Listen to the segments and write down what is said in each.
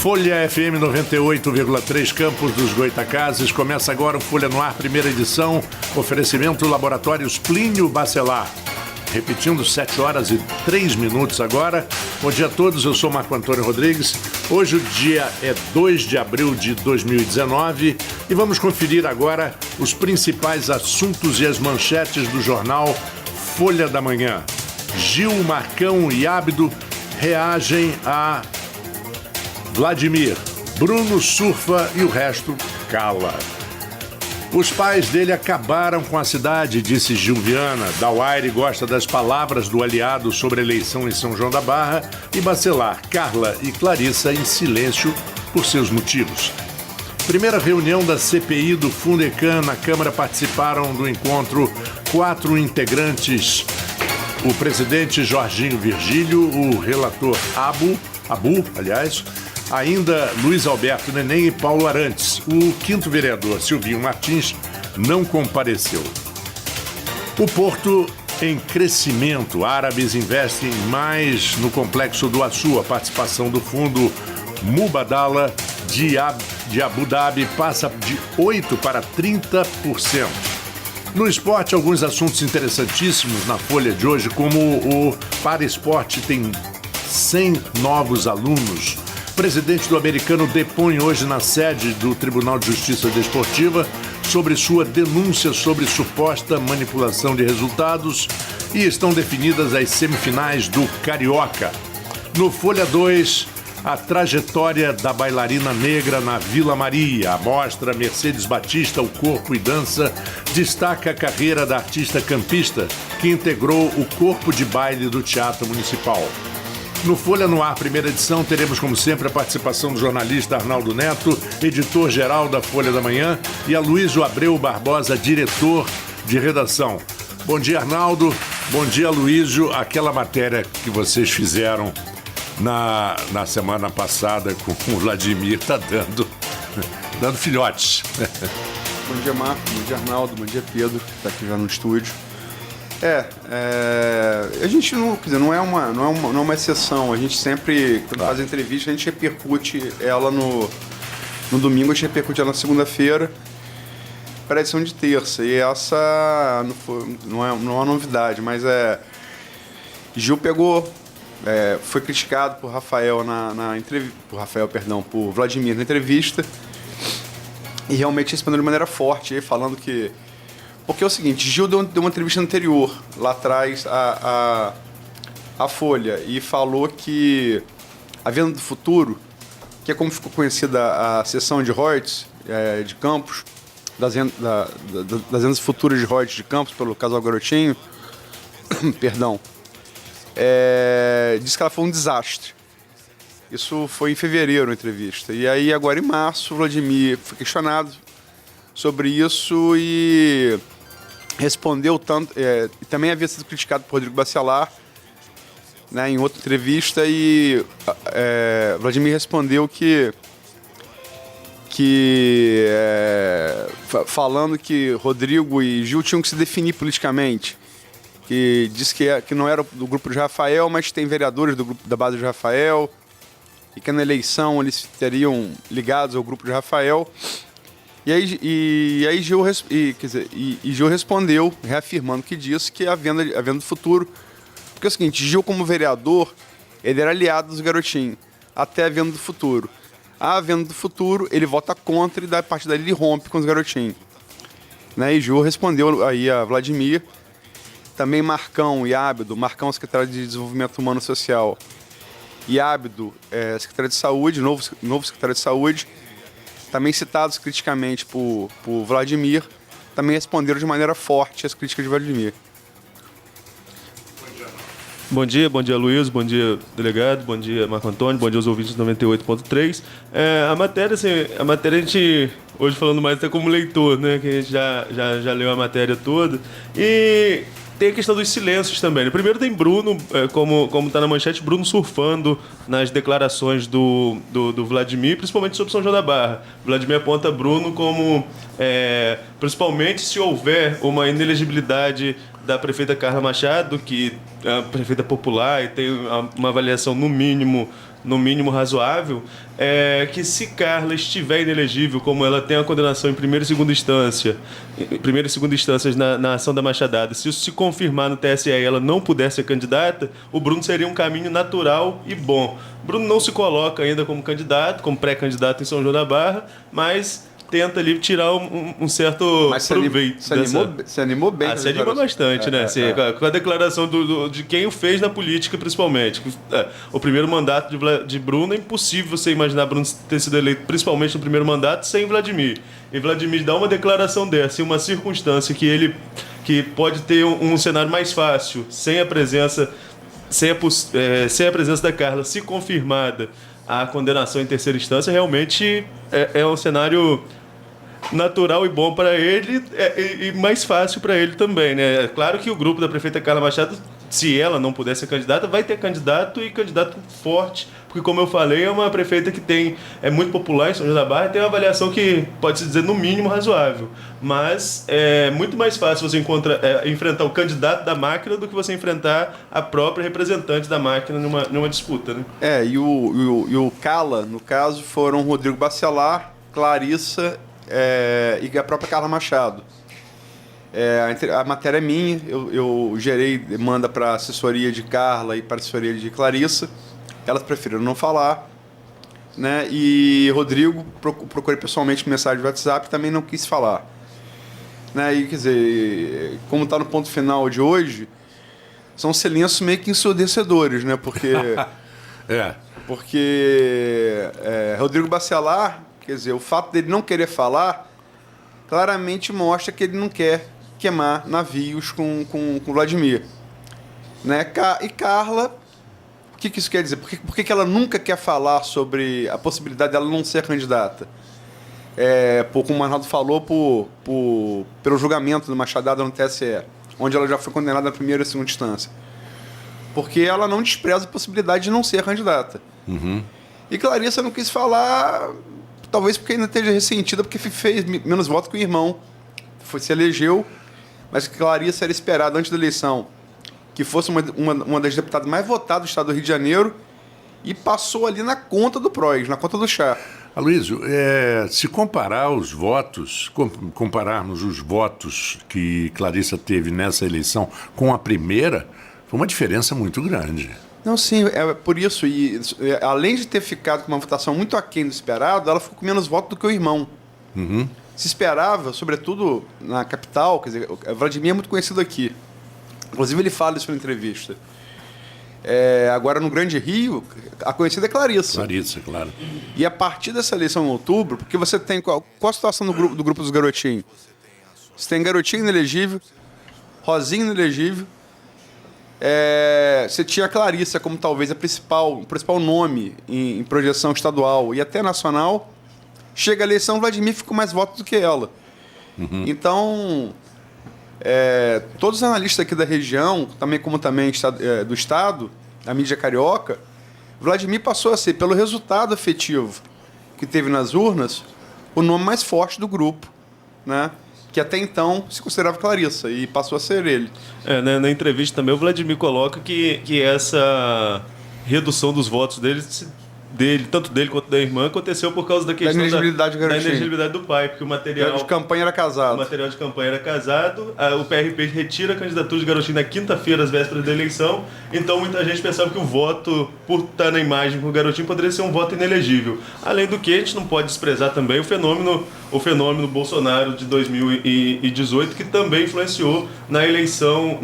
Folha FM 98,3 Campos dos Goitacazes. Começa agora o Folha no Ar, primeira edição. Oferecimento Laboratórios Plínio Bacelar. Repetindo, 7h03 agora. Bom dia a todos, eu sou Marco Antônio Rodrigues. Hoje o dia é 2 de abril de 2019 e vamos conferir agora os principais assuntos e as manchetes do jornal Folha da Manhã. Gil, Marcão e Ábido reagem a Vladimir. Bruno surfa e o resto cala. Os pais dele acabaram com a cidade, disse Gil Viana. Dauaire gosta das palavras do aliado sobre a eleição em São João da Barra e Bacelar, Carla e Clarissa em silêncio por seus motivos. Primeira reunião da CPI do Fundecam. Na Câmara participaram do encontro 4 integrantes. O presidente Jorginho Virgílio, o relator Abu, ainda Luiz Alberto Neném e Paulo Arantes. O quinto vereador, Silvinho Martins, não compareceu. O Porto em crescimento. Árabes investem mais no Complexo do Açu. A participação do fundo Mubadala de Abu Dhabi passa de 8% para 30%. No esporte, alguns assuntos interessantíssimos na Folha de hoje, como o Paraesporte tem 100 novos alunos. O presidente do Americano depõe hoje na sede do Tribunal de Justiça Desportiva sobre sua denúncia sobre suposta manipulação de resultados e estão definidas as semifinais do Carioca. No Folha 2, a trajetória da bailarina negra na Vila Maria. A mostra Mercedes Batista, o Corpo e Dança, destaca a carreira da artista campista que integrou o corpo de baile do Teatro Municipal. No Folha no Ar, primeira edição, teremos, como sempre, a participação do jornalista Arnaldo Neto, editor-geral da Folha da Manhã, e Aloysio Abreu Barbosa, diretor de redação. Bom dia, Arnaldo. Bom dia, Aloysio. Aquela matéria que vocês fizeram na semana passada com o Vladimir está dando filhotes. Bom dia, Marco. Bom dia, Arnaldo. Bom dia, Pedro, que está aqui já no estúdio. A gente não é uma exceção. A gente sempre, quando faz entrevista, a gente repercute ela no domingo, a gente repercute ela na segunda-feira para a edição de terça. E essa não é uma novidade, mas Gil pegou, foi criticado por por Vladimir na entrevista e realmente respondeu de maneira forte, falando que... Porque é o seguinte, Gil deu uma entrevista anterior, lá atrás, à Folha, e falou que a Venda do Futuro, que é como ficou conhecida a seção de royalties de Campos, das vendas futuras de royalties de Campos, pelo casal Garotinho, perdão, disse que ela foi um desastre. Isso foi em fevereiro, a entrevista. E aí, agora em março, o Vladimir foi questionado sobre isso e respondeu tanto, e também havia sido criticado por Rodrigo Bacelar, né, em outra entrevista, e Vladimir respondeu falando que Rodrigo e Gil tinham que se definir politicamente, que disse que não era do grupo de Rafael, mas tem vereadores do grupo da base de Rafael, e que na eleição eles estariam ligados ao grupo de Rafael. E aí Gil respondeu, reafirmando que disse que a venda do futuro... Porque é o seguinte, Gil, como vereador, ele era aliado dos Garotinhos, até a venda do futuro. A venda do futuro, ele vota contra e, a partir daí, ele rompe com os Garotinhos. Né? E Gil respondeu aí a Vladimir. Também Marcão e Ábido, Marcão, secretário de Desenvolvimento Humano e Social, e Ábido, secretário de Saúde, novo secretário de Saúde, também citados criticamente por Vladimir, também responderam de maneira forte às críticas de Vladimir. Bom dia Luiz, bom dia, delegado, bom dia, Marco Antônio, bom dia aos ouvintes do 98.3. A matéria a gente, hoje falando mais até como leitor, né, que a gente já leu a matéria toda, e tem a questão dos silêncios também. Primeiro tem Bruno, como está na manchete, Bruno surfando nas declarações do Vladimir, principalmente sobre São João da Barra. Vladimir aponta Bruno como, principalmente se houver uma inelegibilidade da prefeita Carla Machado, que é a prefeita popular e tem uma avaliação no mínimo razoável, é que se Carla estiver inelegível, como ela tem a condenação em primeira e segunda instâncias na ação da Machadada, se isso se confirmar no TSE e ela não puder ser candidata, o Bruno seria um caminho natural e bom. Bruno não se coloca ainda como candidato, como pré-candidato em São João da Barra, mas tenta ali tirar um certo proveito. Se animou bem. Se animou bastante, né? Com a declaração de quem o fez na política, principalmente. O primeiro mandato de Bruno, é impossível você imaginar Bruno ter sido eleito, principalmente no primeiro mandato, sem Vladimir. E Vladimir dá uma declaração dessa, em uma circunstância que pode ter um cenário mais fácil, sem a presença da Carla, se confirmada a condenação em terceira instância, realmente é um cenário natural e bom para ele e mais fácil para ele também, né? É claro que o grupo da prefeita Carla Machado, se ela não puder ser candidata, vai ter candidato e candidato forte, porque, como eu falei, é uma prefeita que é muito popular em São João da Barra e tem uma avaliação que pode-se dizer no mínimo razoável, mas é muito mais fácil você enfrentar o candidato da máquina do que você enfrentar a própria representante da máquina numa disputa, né? E o Cala, no caso, foram Rodrigo Bacelar, Clarissa e a própria Carla Machado. A matéria é minha, eu gerei demanda para a assessoria de Carla e para a assessoria de Clarissa. Elas preferiram não falar, né? E Rodrigo, procurei pessoalmente mensagem de WhatsApp, também não quis falar, né? E, quer dizer, como está no ponto final de hoje, são silêncios meio que ensurdecedores, né? Porque Rodrigo Bacelar, quer dizer, o fato dele não querer falar claramente mostra que ele não quer queimar navios com Vladimir, né? E Carla, o que isso quer dizer? Por que ela nunca quer falar sobre a possibilidade dela não ser candidata? Como o Arnaldo falou, pelo julgamento do Machadada no TSE, onde ela já foi condenada na primeira e segunda instância. Porque ela não despreza a possibilidade de não ser candidata. Uhum. E Clarissa não quis falar, talvez porque ainda esteja ressentida, porque fez menos votos que o irmão. Se elegeu, mas Clarissa era esperada antes da eleição que fosse uma das deputadas mais votadas do estado do Rio de Janeiro e passou ali na conta do PROS, na conta do chá. Aloysio, se comparar os votos, compararmos os votos que Clarissa teve nessa eleição com a primeira, foi uma diferença muito grande. Não, sim, por isso, além de ter ficado com uma votação muito aquém do esperado, ela ficou com menos votos do que o irmão. Uhum. Se esperava, sobretudo na capital, quer dizer, Vladimir é muito conhecido aqui. Inclusive ele fala isso na entrevista. Agora no Grande Rio, a conhecida é Clarissa. Clarissa, claro. E a partir dessa eleição em outubro, porque você tem... Qual a situação do grupo dos garotinhos? Você tem garotinho inelegível, Rosinha inelegível, você tinha a Clarissa como talvez o principal nome em projeção estadual e até nacional. Chega a eleição, Vladimir fica com mais votos do que ela. Uhum. Então, todos os analistas aqui da região, como também do Estado, da mídia carioca, Vladimir passou a ser, pelo resultado efetivo que teve nas urnas, o nome mais forte do grupo, né? Que até então se considerava Clarissa, e passou a ser ele. Na entrevista também o Vladimir coloca que essa redução dos votos tanto dele quanto da irmã, aconteceu por causa da questão da inelegibilidade do pai, porque o material de campanha era casado. O material de campanha era casado, o PRP retira a candidatura de Garotinho na quinta-feira, às vésperas da eleição, então muita gente pensava que o voto, por estar na imagem com o Garotinho, poderia ser um voto inelegível. Além do que, a gente não pode desprezar também o fenômeno Bolsonaro de 2018, que também influenciou na eleição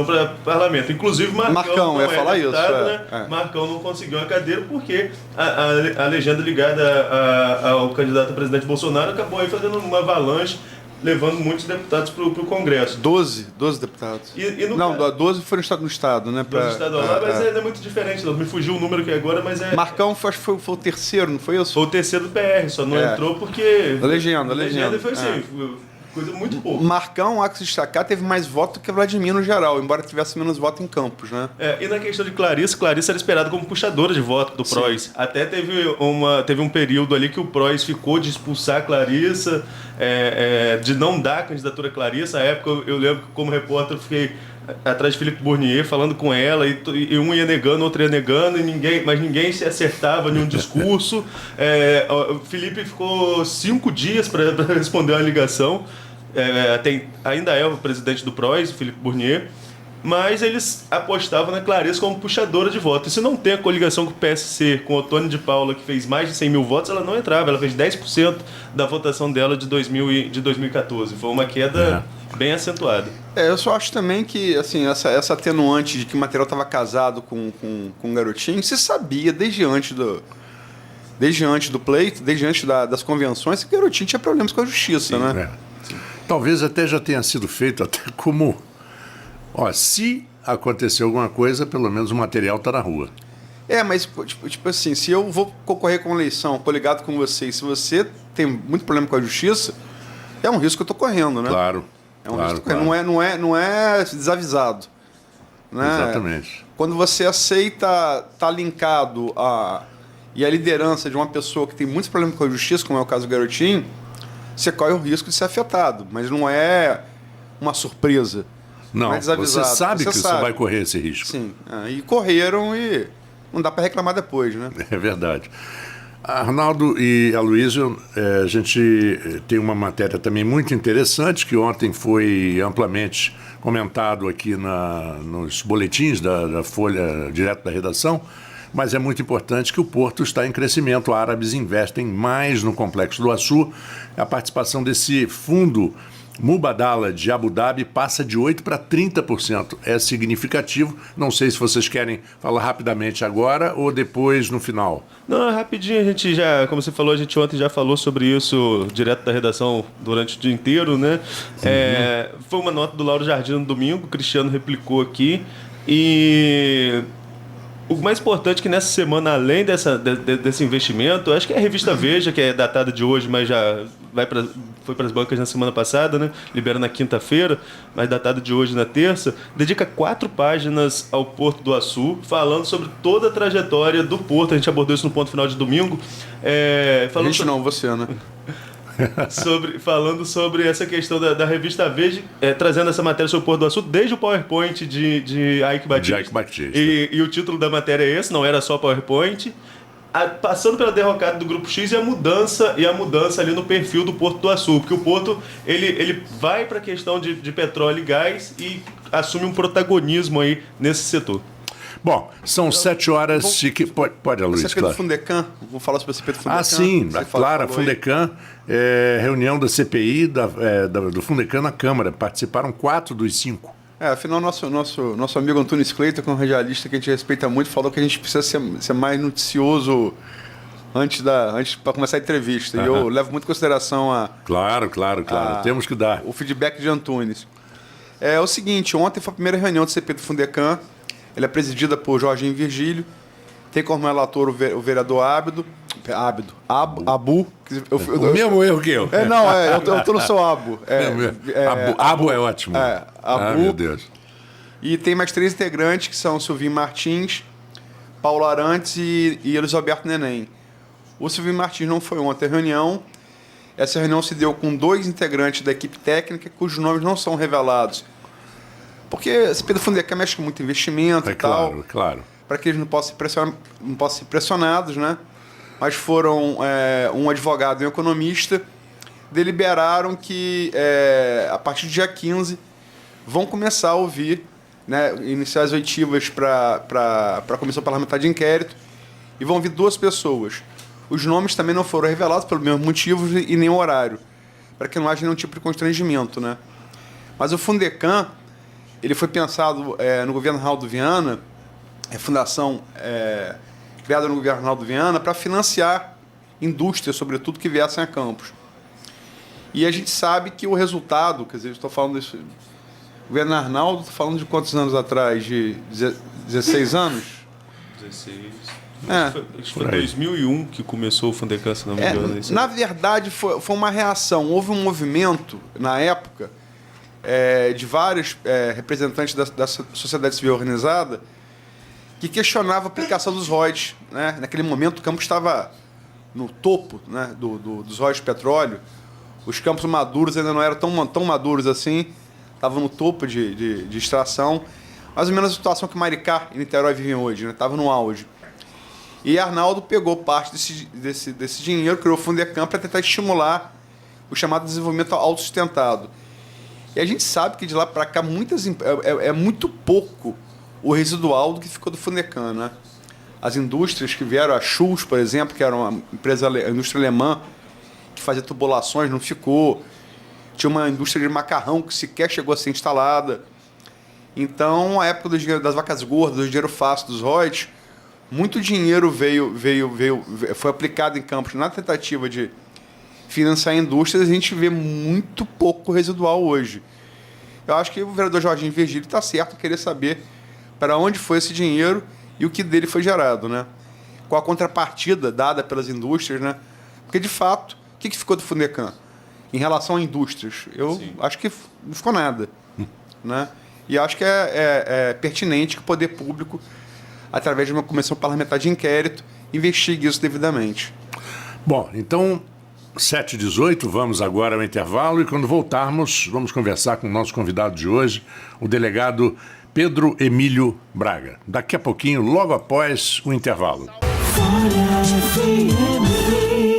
para parlamento. Inclusive, Marcão não falar deputado, né? Marcão não conseguiu a cadeira porque a legenda ligada ao candidato a presidente Bolsonaro acabou aí fazendo uma avalanche, levando muitos deputados para o Congresso. 12 deputados. 12 foram no Estado, né? 12 estadual lá, mas é muito diferente. Me fugiu o número aqui agora, mas é... Marcão foi o terceiro, não foi isso? Foi o terceiro do PR, só não entrou porque... A legenda. foi assim... Coisa muito pouco. Marcão, há que se destacar, teve mais voto que Vladimir no geral, embora tivesse menos voto em Campos, né? E na questão de Clarice era esperada como puxadora de voto do PROS. Até teve um período ali que o PROS ficou de expulsar a Clarissa, de não dar a candidatura a Clarissa. Na época eu lembro que, como repórter, eu fiquei atrás de Felipe Bournier falando com ela, e um ia negando, outro ia negando, mas ninguém se acertava em um discurso. O Felipe ficou 5 dias para responder uma ligação. Ainda é o presidente do PROS, Felipe Bournier, mas eles apostavam na Clarissa como puxadora de voto. E se não tem a coligação com o PSC, com o Otônio de Paula, que fez mais de 100 mil votos, ela não entrava. Ela fez 10% da votação dela de 2014. Foi uma queda bem acentuada. Eu só acho também que assim, essa atenuante de que o material estava casado com o garotinho, se sabia desde antes do pleito, desde antes das convenções, que o garotinho tinha problemas com a justiça, né? Talvez até já tenha sido feito até como... se acontecer alguma coisa, pelo menos o material está na rua. Mas tipo assim, se eu vou concorrer com uma eleição, coligado com você, e se você tem muito problema com a justiça, é um risco que eu estou correndo, né? Claro. É um risco que não é desavisado. Né? Exatamente. Quando você aceita estar linkado e a liderança de uma pessoa que tem muitos problemas com a justiça, como é o caso do garotinho, você corre o risco de ser afetado, mas não é uma surpresa. Não, é desavisado. Você sabe que você vai correr esse risco. Sim, e correram e não dá para reclamar depois, né? É verdade. Arnaldo e Aloysio, a gente tem uma matéria também muito interessante que ontem foi amplamente comentado aqui nos boletins da Folha, direto da redação, mas é muito importante que o Porto está em crescimento. Árabes investem mais no Complexo do Açu. A participação desse fundo Mubadala de Abu Dhabi passa de 8% para 30%. É significativo. Não sei se vocês querem falar rapidamente agora ou depois no final. Não, rapidinho, a gente já, como você falou, a gente ontem já falou sobre isso direto da redação durante o dia inteiro, né? Foi uma nota do Lauro Jardim no domingo, o Cristiano replicou aqui. E o mais importante é que nessa semana, além desse investimento, acho que é a revista Veja, que é datada de hoje, mas já foi para as bancas na semana passada, né? Libera na quinta-feira, mas datada de hoje na terça, dedica 4 páginas ao Porto do Açu, falando sobre toda a trajetória do Porto. A gente abordou isso no ponto final de domingo. Você, né? Falando sobre essa questão da revista Veja, trazendo essa matéria sobre o Porto do Açu desde o PowerPoint de Ike Batista. E o título da matéria é esse, não era só PowerPoint. Passando pela derrocada do Grupo X e a mudança ali no perfil do Porto do Açu, porque o Porto ele vai para a questão de petróleo e gás e assume um protagonismo aí nesse setor. Bom, são 7 horas e que... Pode, Aloysio, CP do Fundecam, vou falar sobre a CP do Fundecam. Sim, claro, a Fundecam, reunião da CPI do Fundecam na Câmara, participaram 4 dos 5. Afinal, nosso amigo Antônio Scleita, que é um radialista que a gente respeita muito, falou que a gente precisa ser mais noticioso antes para começar a entrevista. E eu levo muito em consideração Claro, temos que dar o feedback de Antunes. É o seguinte, ontem foi a primeira reunião do CP do Fundecam. Ela é presidida por Jorginho Virgílio. Tem como relator o vereador Abu. O mesmo erro que eu. Eu tô no seu Abu. Abu é ótimo. Abu. Meu Deus. E tem mais 3 integrantes, que são o Silvinho Martins, Paulo Arantes e Elisoberto Neném. O Silvinho Martins não foi ontem à reunião. Essa reunião se deu com 2 integrantes da equipe técnica, cujos nomes não são revelados. Porque esse Pedro Fundecam mexe com muito investimento e tal. Claro. Para que eles não possam ser pressionados, né? Mas foram um advogado e um economista, deliberaram que a partir do dia 15 vão começar a ouvir, né, iniciar as oitivas para a Comissão Parlamentar de Inquérito, e vão ouvir 2 pessoas. Os nomes também não foram revelados pelos mesmos motivos e nem o horário, para que não haja nenhum tipo de constrangimento, né? Mas o Fundecam, ele foi pensado no governo Reinaldo Viana, fundação criada no governo Reinaldo Viana, para financiar indústrias, sobretudo, que viessem a Campos. E a gente sabe que o resultado, quer dizer, estou falando disso, o governo Arnaldo, estou falando de quantos anos atrás? De 16 anos? 16. Acho que foi em 2001 que começou o Fundecam, se não me engano. Na verdade, foi uma reação. Houve um movimento, na época, de vários representantes da sociedade civil organizada que questionava a aplicação dos royalties, né? Naquele momento, o campo estava no topo, né, dos royalties de petróleo. Os campos maduros ainda não eram tão maduros assim, estavam no topo de extração. Mais ou menos a situação que Maricá e Niterói vivem hoje, né? Estava no auge. E Arnaldo pegou parte desse dinheiro, criou o Fundecam para tentar estimular o chamado desenvolvimento autossustentado. E a gente sabe que de lá para cá é muito pouco o residual do que ficou do Fundecam, né? As indústrias que vieram, a Schulz, por exemplo, que era uma indústria alemã que fazia tubulações, não ficou. Tinha uma indústria de macarrão que sequer chegou a ser instalada. Então, a época do dinheiro das vacas gordas, do dinheiro fácil dos royalties, muito dinheiro foi aplicado em campos na tentativa de financiar indústrias, e a gente vê muito pouco residual hoje. Eu acho que o vereador Jorginho Virgílio está certo em querer saber para onde foi esse dinheiro e o que dele foi gerado, né? Qual a contrapartida dada pelas indústrias, né? Porque, de fato, o que ficou do Fundecam em relação a indústrias? Eu acho que não ficou nada, né? E acho que é pertinente que o poder público, através de uma comissão parlamentar de inquérito, investigue isso devidamente. Bom, então, 7h18, vamos agora ao intervalo e quando voltarmos, vamos conversar com o nosso convidado de hoje, o delegado Pedro Emílio Braga. Daqui a pouquinho, logo após o intervalo. Folha FM.